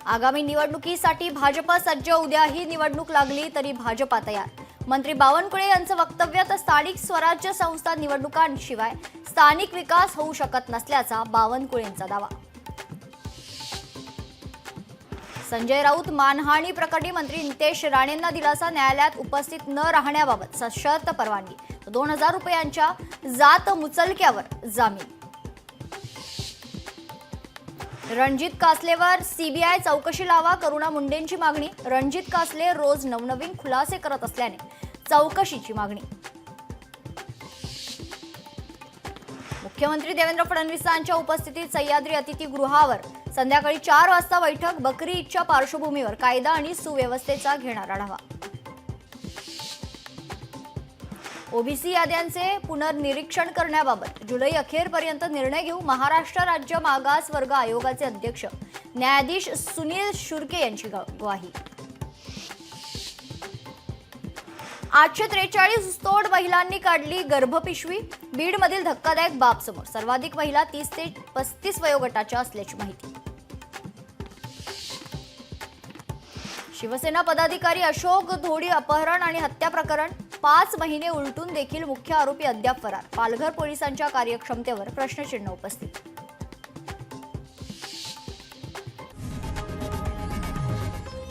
आगामी निवडणुकीसाठी भाजप सज्ज, उद्याही निवडणूक लागली तरी भाजपा तयार. मंत्री बावनकुळे यांचं वक्तव्य. तर स्थानिक स्वराज्य संस्था निवडणुकांशिवाय स्थानिक विकास होऊ शकत नसल्याचा बावनकुळेंचा दावा. संजय राऊत मानहानी प्रकरणी मंत्री नितेश राणेंना दिलासा. न्यायालयात उपस्थित न राहण्याबाबत सशर्त परवानगी. 2000 रुपयांच्या जात मुचलक्यावर जामीन. रणजित कासलेवर सीबीआय चौकशी लावा, करुणा मुंडेंची मागणी. रणजित कासले रोज नवनवीन खुलासे करत असल्याने चौकशीची मागणी. मुख्यमंत्री देवेंद्र फडणवीसांच्या उपस्थितीत सह्याद्री अतिथीगृहावर संध्याकाळी 4 वाजता बैठक. बकरी ईदच्या पार्श्वभूमीवर कायदा आणि सुव्यवस्थेचा घेणार आढावा. ओबीसी याद्यांचे पुनर्निरीक्षण करण्याबाबत जुलै अखेरपर्यंत निर्णय घेऊ. महाराष्ट्र राज्य मागास वर्ग आयोगाचे अध्यक्ष न्यायाधीश सुनील शुर्के यांची ग्वाही. 843 तोड महिलांनी काढली गर्भपिशवी. बीडमधील धक्कादायक बाब समोर. सर्वाधिक महिला 30 ते 35 वयोगटाच्या असल्याची माहिती. शिवसेना पदाधिकारी अशोक धोडी अपहरण आणि हत्या प्रकरण. 5 महिने उलटून देखील मुख्य आरोपी अद्याप फरार. पालघर पोलिसांच्या कार्यक्षमतेवर प्रश्नचिन्ह उपस्थित.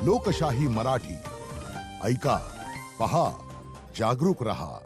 लोकशाही मराठी ऐका, पहा, जागरूक रहा.